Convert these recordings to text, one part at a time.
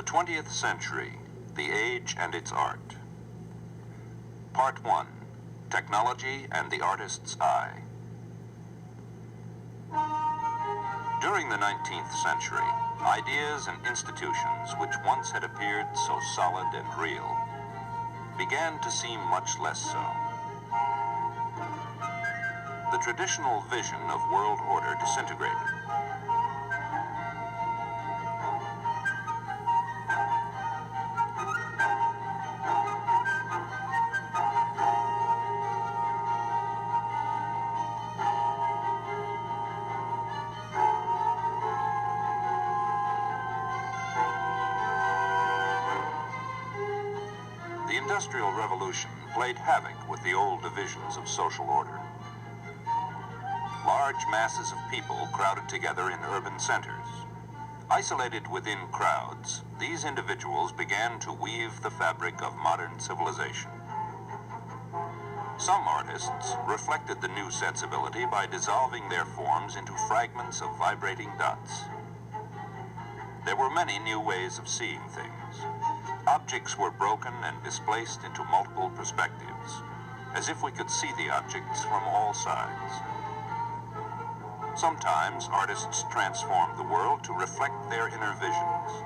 The 20th Century, the Age and its Art. Part 1, Technology and the Artist's Eye. During the 19th century, ideas and institutions which once had appeared so solid and real began to seem much less so. The traditional vision of world order disintegrated. The Industrial Revolution played havoc with the old divisions of social order. Large masses of people crowded together in urban centers. Isolated within crowds, these individuals began to weave the fabric of modern civilization. Some artists reflected the new sensibility by dissolving their forms into fragments of vibrating dots. There were many new ways of seeing things. Objects were broken and displaced into multiple perspectives, as if we could see the objects from all sides. Sometimes artists transformed the world to reflect their inner visions.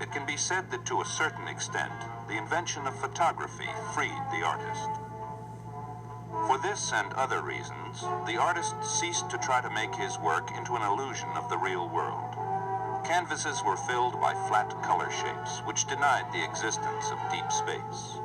It can be said that to a certain extent, the invention of photography freed the artist. For this and other reasons, the artist ceased to try to make his work into an illusion of the real world. Canvases were filled by flat color shapes, which denied the existence of deep space.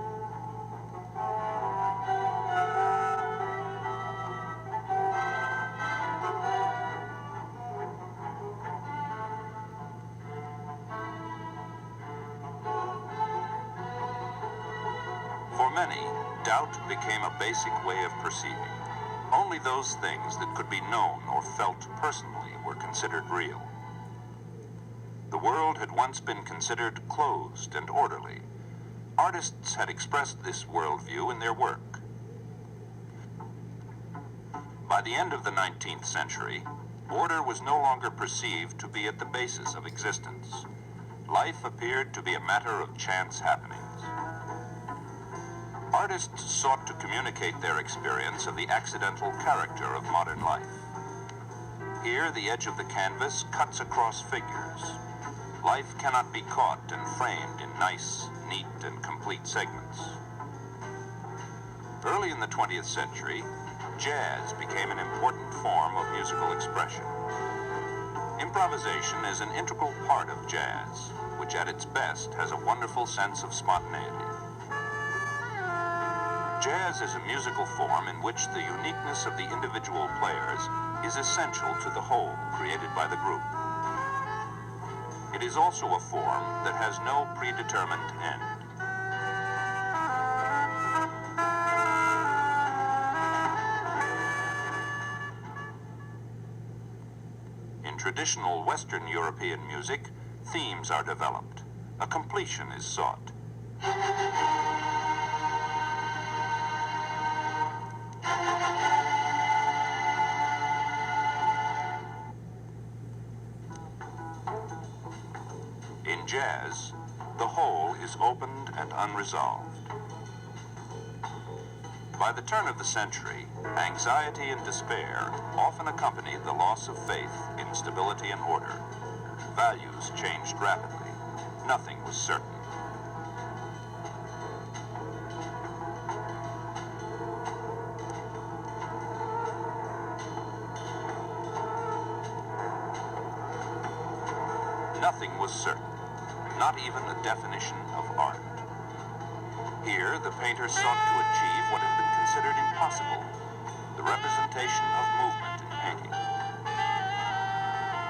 For many, doubt became a basic way of perceiving. Only those things that could be known or felt personally were considered real. The world had once been considered closed and orderly. Artists had expressed this worldview in their work. By the end of the 19th century, order was no longer perceived to be at the basis of existence. Life appeared to be a matter of chance happenings. Artists sought to communicate their experience of the accidental character of modern life. Here, the edge of the canvas cuts across figures. Life cannot be caught and framed in nice, neat, and complete segments. Early in the 20th century, jazz became an important form of musical expression. Improvisation is an integral part of jazz, which at its best has a wonderful sense of spontaneity. Jazz is a musical form in which the uniqueness of the individual players is essential to the whole created by the group. It is also a form that has no predetermined end. In traditional Western European music, themes are developed. A completion is sought. In jazz, the whole is opened and unresolved. By the turn of the century, anxiety and despair often accompany the loss of faith in stability and order. Values changed rapidly. Nothing was certain. Nothing was certain, not even a definition of art. Here, the painter sought to achieve what had been considered impossible, the representation of movement in painting.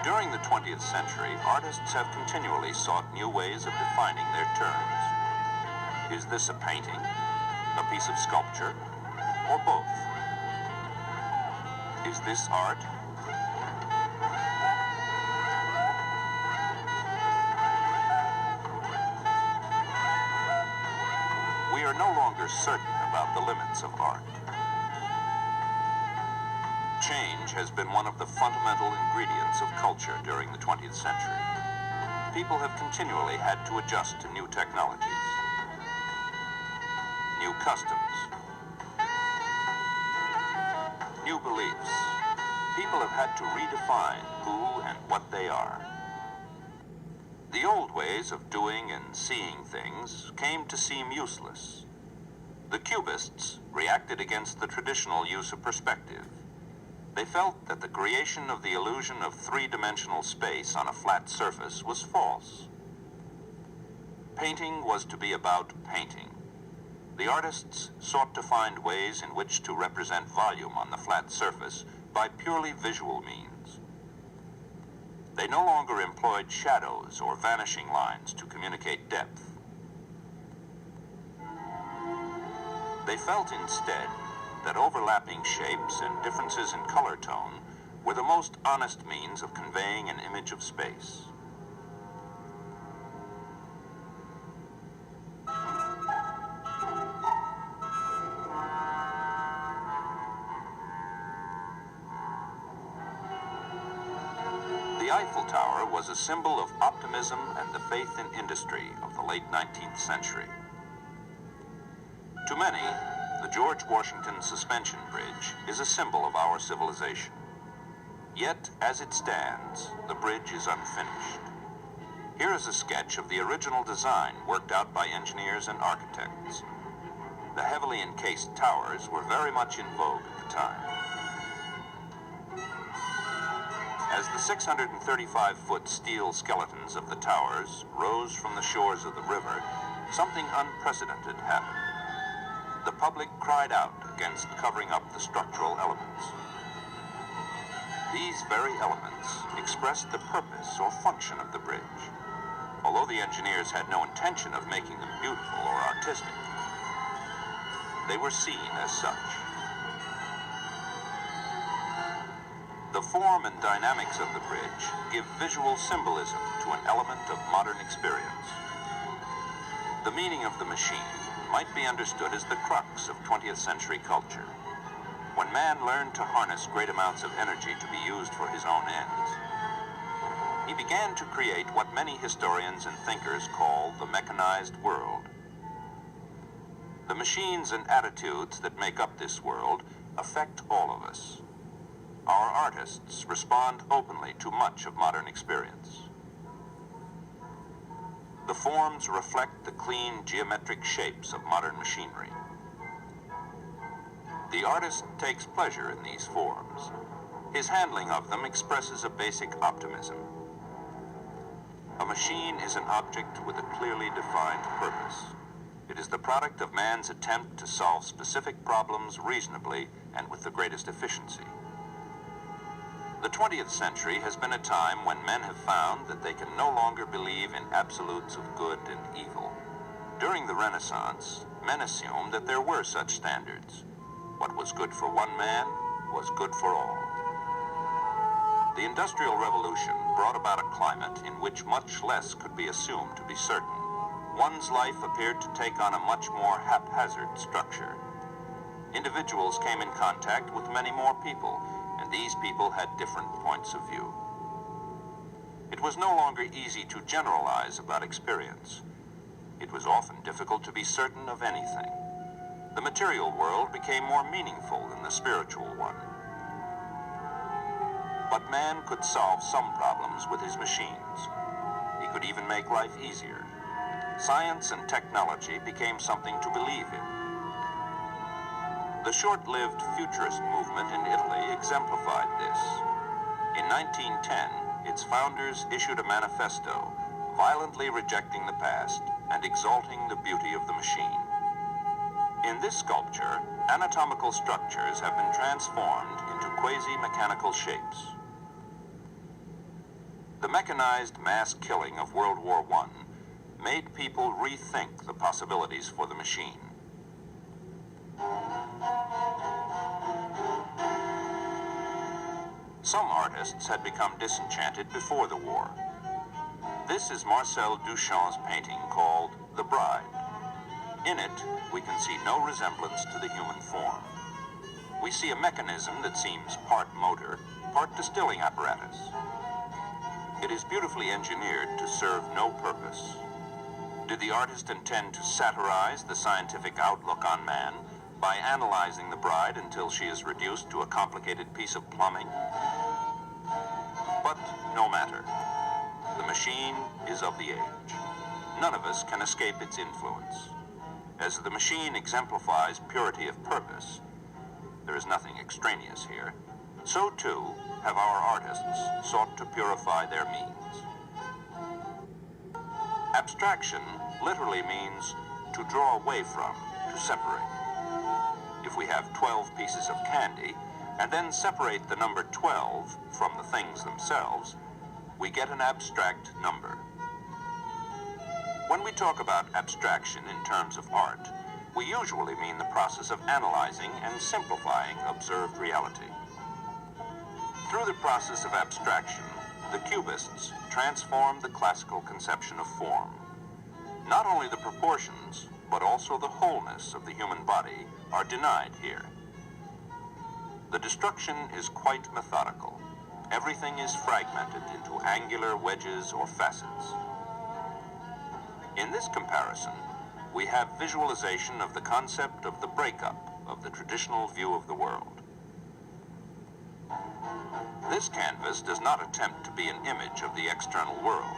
During the 20th century, artists have continually sought new ways of defining their terms. Is this a painting, a piece of sculpture, or both? Is this art? We are no longer certain about the limits of art. Change has been one of the fundamental ingredients of culture during the 20th century. people have continually had to adjust to new technologies, new customs, new beliefs. People have had to redefine who and what they are. The old ways of doing and seeing things came to seem useless. The Cubists reacted against the traditional use of perspective. They felt that the creation of the illusion of three-dimensional space on a flat surface was false. Painting was to be about painting. The artists sought to find ways in which to represent volume on the flat surface by purely visual means. They no longer employed shadows or vanishing lines to communicate depth. They felt instead that overlapping shapes and differences in color tone were the most honest means of conveying an image of space. The Eiffel Tower was a symbol of optimism and the faith in industry of the late 19th century. To many, the George Washington Suspension Bridge is a symbol of our civilization. Yet, as it stands, the bridge is unfinished. Here is a sketch of the original design worked out by engineers and architects. The heavily encased towers were very much in vogue at the time. As the 635-foot steel skeletons of the towers rose from the shores of the river, something unprecedented happened. The public cried out against covering up the structural elements. These very elements expressed the purpose or function of the bridge, although the engineers had no intention of making them beautiful or artistic. They were seen as such. The form and dynamics of the bridge give visual symbolism to an element of modern experience. The meaning of the machine might be understood as the crux of 20th century culture, when man learned to harness great amounts of energy to be used for his own ends. He began to create what many historians and thinkers call the mechanized world. The machines and attitudes that make up this world affect all of us. Our artists respond openly to much of modern experience. The forms reflect the clean geometric shapes of modern machinery. The artist takes pleasure in these forms. His handling of them expresses a basic optimism. A machine is an object with a clearly defined purpose. It is the product of man's attempt to solve specific problems reasonably and with the greatest efficiency. The 20th century has been a time when men have found that they can no longer believe in absolutes of good and evil. During the Renaissance, men assumed that there were such standards. What was good for one man was good for all. The Industrial Revolution brought about a climate in which much less could be assumed to be certain. One's life appeared to take on a much more haphazard structure. Individuals came in contact with many more people, and these people had different points of view. It was no longer easy to generalize about experience. It was often difficult to be certain of anything. The material world became more meaningful than the spiritual one. But man could solve some problems with his machines. He could even make life easier. Science and technology became something to believe in. The short-lived futurist movement in Italy exemplified this. In 1910, its founders issued a manifesto, violently rejecting the past and exalting the beauty of the machine. In this sculpture, anatomical structures have been transformed into quasi-mechanical shapes. The mechanized mass killing of World War I made people rethink the possibilities for the machine. Some artists had become disenchanted before the war. This is Marcel Duchamp's painting called The Bride. In it, we can see no resemblance to the human form. We see a mechanism that seems part motor, part distilling apparatus. It is beautifully engineered to serve no purpose. Did the artist intend to satirize the scientific outlook on man by analyzing the bride until she is reduced to a complicated piece of plumbing? But no matter. The machine is of the age. None of us can escape its influence. As the machine exemplifies purity of purpose, there is nothing extraneous here, so too have our artists sought to purify their means. Abstraction literally means to draw away from, to separate. If we have 12 pieces of candy and then separate the number 12 from the things themselves, we get an abstract number. When we talk about abstraction in terms of art, we usually mean the process of analyzing and simplifying observed reality. Through the process of abstraction, the Cubists transformed the classical conception of form. Not only the proportions, but also the wholeness of the human body are denied here. The destruction is quite methodical. Everything is fragmented into angular wedges or facets. In this comparison, we have visualization of the concept of the breakup of the traditional view of the world. This canvas does not attempt to be an image of the external world.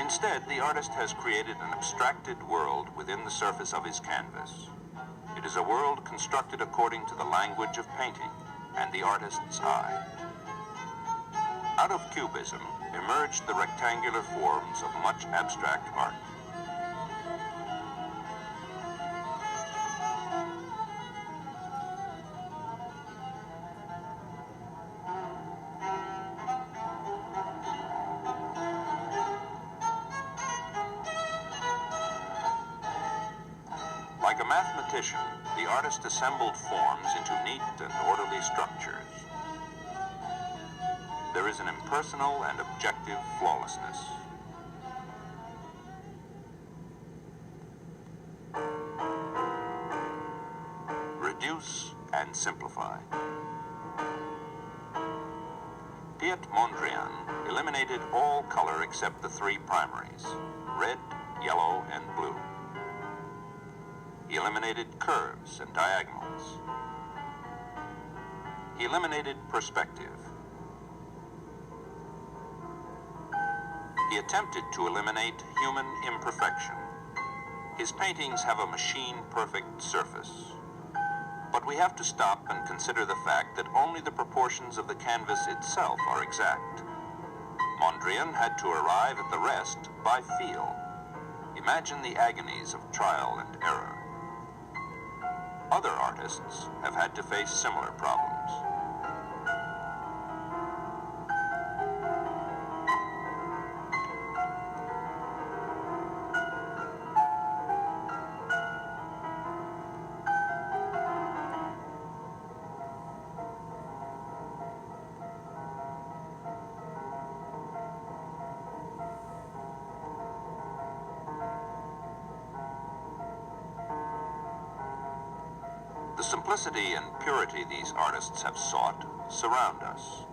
Instead, the artist has created an abstracted world within the surface of his canvas. It is a world constructed according to the language of painting and the artist's eye. Out of Cubism emerged the rectangular forms of much abstract art. Like a mathematician, the artist assembled forms into neat and orderly structures. There is an impersonal and objective flawlessness. Reduce and simplify. Piet Mondrian eliminated all color except the three primaries, red, yellow, and blue. He eliminated curves and diagonals. He eliminated perspective. He attempted to eliminate human imperfection. His paintings have a machine-perfect surface. But we have to stop and consider the fact that only the proportions of the canvas itself are exact. Mondrian had to arrive at the rest by feel. Imagine the agonies of trial and error. Other artists have had to face similar problems. The simplicity and purity these artists have sought surround us.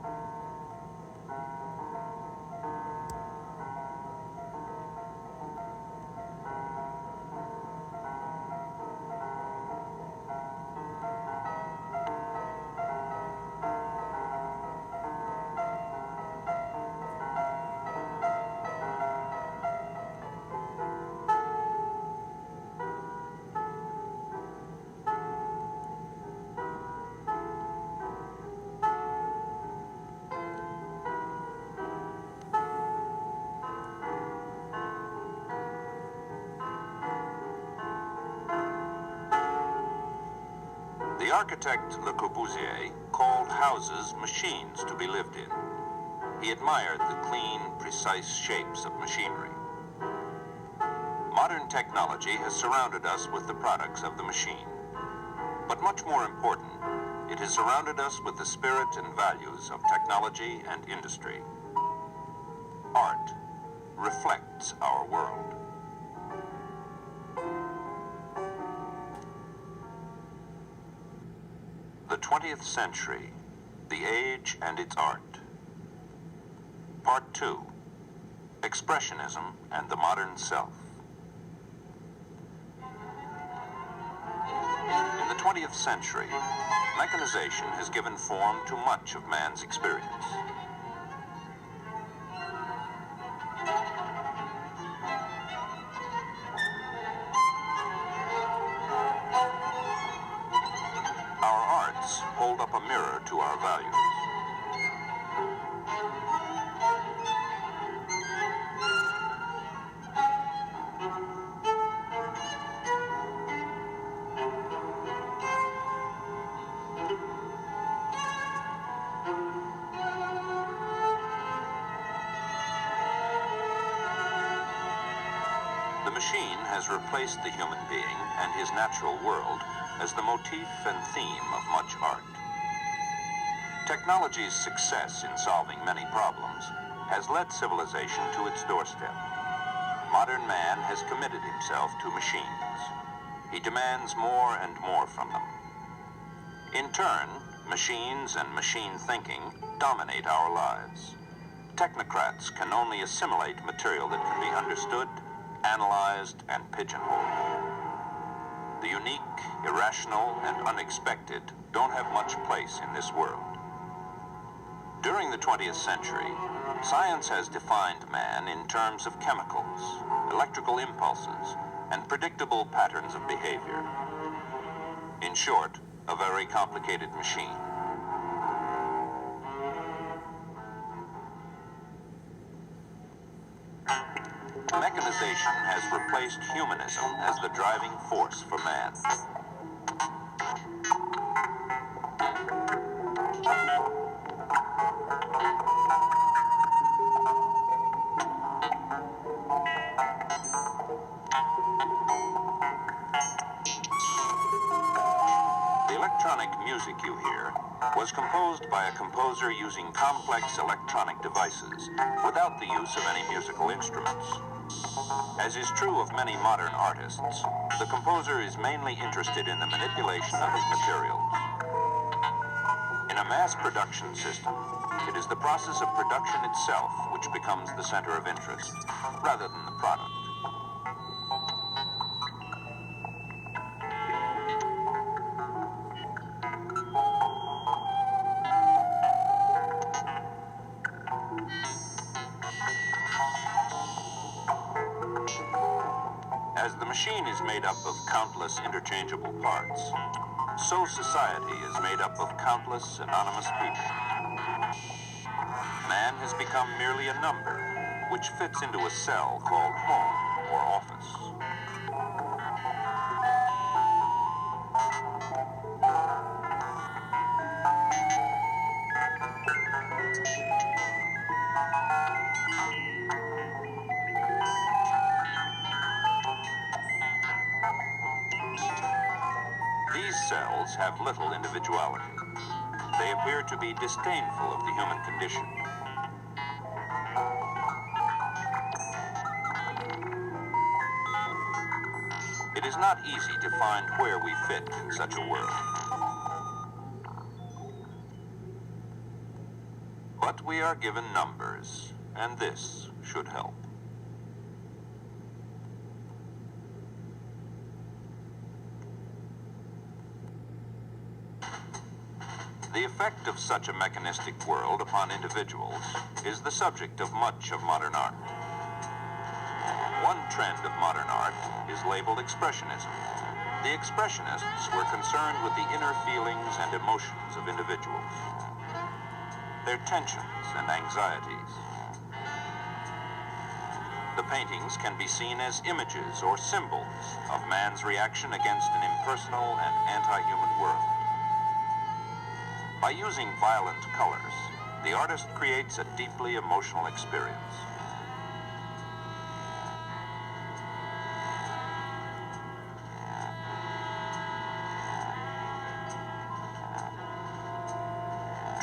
The architect Le Corbusier called houses machines to be lived in. He admired the clean, precise shapes of machinery. Modern technology has surrounded us with the products of the machine. But much more important, it has surrounded us with the spirit and values of technology and industry. Art reflects our world. The 20th century, the age and its art. Part Part 2, Expressionism and the Modern Self. In the 20th century, mechanization has given form to much of man's experience. Our arts hold up a mirror to our values. The machine has replaced the human being and his natural world as the motif and theme of much art. Technology's success in solving many problems has led civilization to its doorstep. Modern man has committed himself to machines. He demands more and more from them. In turn, machines and machine thinking dominate our lives. Technocrats can only assimilate material that can be understood, analyzed, and pigeonholed. The unique, irrational, and unexpected don't have much place in this world. During the 20th century, science has defined man in terms of chemicals, electrical impulses, and predictable patterns of behavior. In short, a very complicated machine. Mechanization has replaced humanism as the driving force for man. The electronic music you hear was composed by a composer using complex electronic devices without the use of any musical instruments. As is true of many modern artists, the composer is mainly interested in the manipulation of his materials. In a mass production system, it is the process of production itself which becomes the center of interest, rather than the product. As the machine is made up of countless interchangeable parts, so society is made up of countless anonymous people. Man has become merely a number, which fits into a cell called home or office. These cells have little individuality. They appear to be disdainful of the human condition. It is not easy to find where we fit in such a world. But we are given numbers, and this should help. The effect of such a mechanistic world upon individuals is the subject of much of modern art. One trend of modern art is labeled Expressionism. The Expressionists were concerned with the inner feelings and emotions of individuals, their tensions and anxieties. The paintings can be seen as images or symbols of man's reaction against an impersonal and anti-human world. By using violent colors, the artist creates a deeply emotional experience.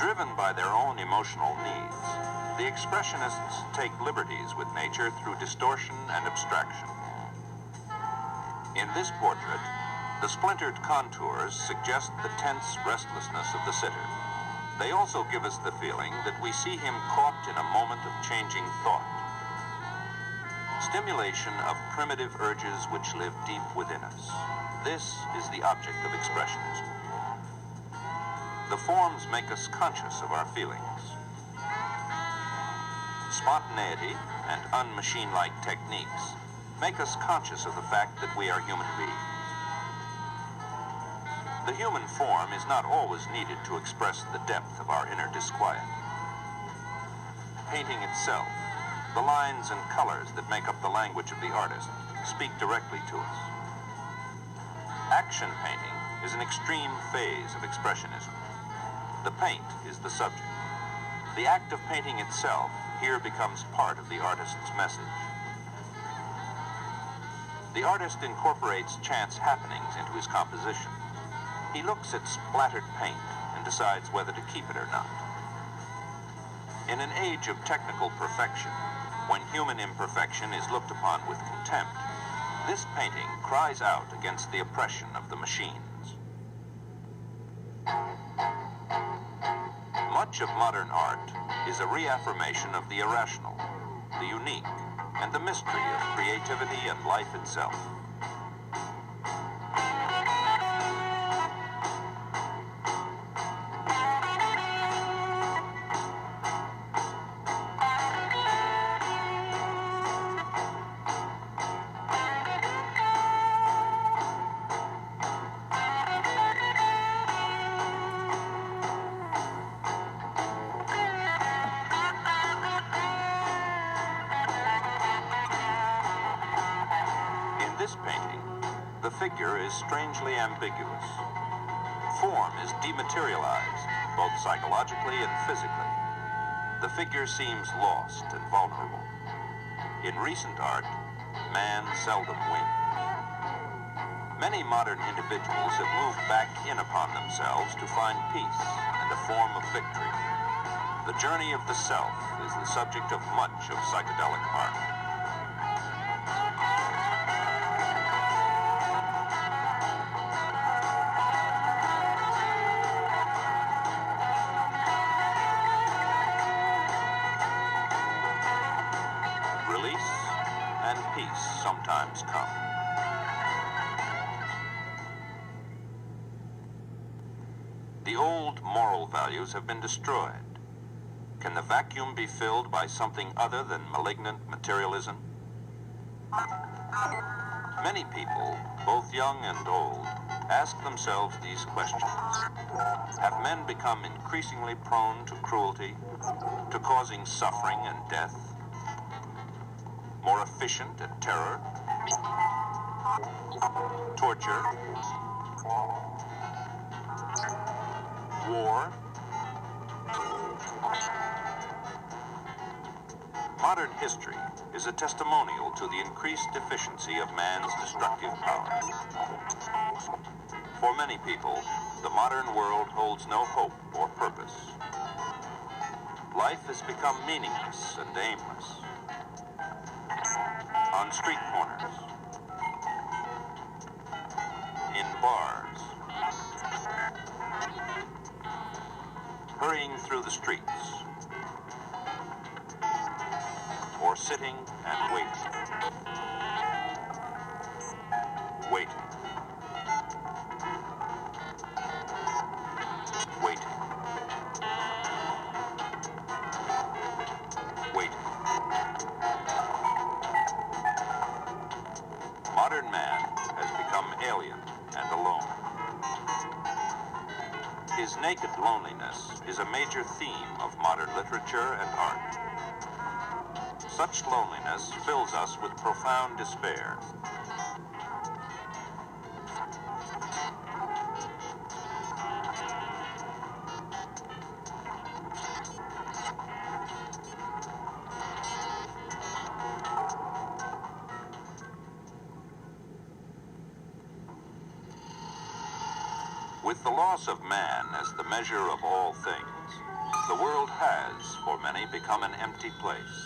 Driven by their own emotional needs, the Expressionists take liberties with nature through distortion and abstraction. In this portrait, the splintered contours suggest the tense restlessness of the sitter. They also give us the feeling that we see him caught in a moment of changing thought. Stimulation of primitive urges which live deep within us. This is the object of expressionism. The forms make us conscious of our feelings. Spontaneity and unmachine-like techniques make us conscious of the fact that we are human beings. The human form is not always needed to express the depth of our inner disquiet. Painting itself, the lines and colors that make up the language of the artist, speak directly to us. Action painting is an extreme phase of expressionism. The paint is the subject. The act of painting itself here becomes part of the artist's message. The artist incorporates chance happenings into his composition. He looks at splattered paint and decides whether to keep it or not. In an age of technical perfection, when human imperfection is looked upon with contempt, this painting cries out against the oppression of the machines. Much of modern art is a reaffirmation of the irrational, the unique, and the mystery of creativity and life itself. In this painting, the figure is strangely ambiguous. Form is dematerialized, both psychologically and physically. The figure seems lost and vulnerable. In recent art, man seldom wins. Many modern individuals have moved back in upon themselves to find peace and a form of victory. The journey of the self is the subject of much of psychedelic art. Release and peace sometimes come. The old moral values have been destroyed. Can the vacuum be filled by something other than malignant materialism? Many people, both young and old, ask themselves these questions. Have men become increasingly prone to cruelty, to causing suffering and death? More efficient at terror, torture, war? Modern history is a testimonial to the increased efficiency of man's destructive power. For many people, the modern world holds no hope or purpose. Life has become meaningless and aimless. On street corners, in bars, hurrying through the streets, or sitting and waiting. Waiting. Waiting. Waiting. Modern man has become alien and alone. His naked loneliness is a major theme of modern literature and art. Such loneliness fills us with profound despair. With the loss of man as the measure of all things, the world has, for many, become an empty place.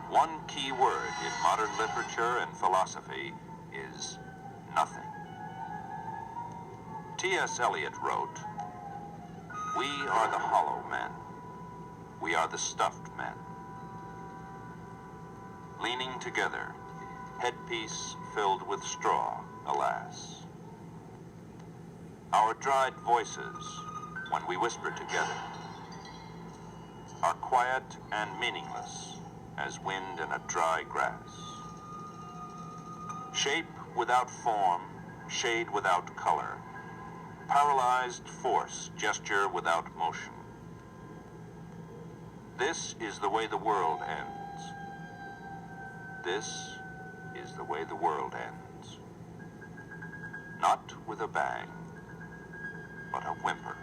One key word in modern literature and philosophy is nothing. T.S. Eliot wrote, We are the hollow men. We are the stuffed men. Leaning together, headpiece filled with straw, alas. Our dried voices, when we whisper together, are quiet and meaningless as wind in a dry grass. Shape without form, shade without color, paralyzed force, gesture without motion. This is the way the world ends. This is the way the world ends. Not with a bang, but a whimper.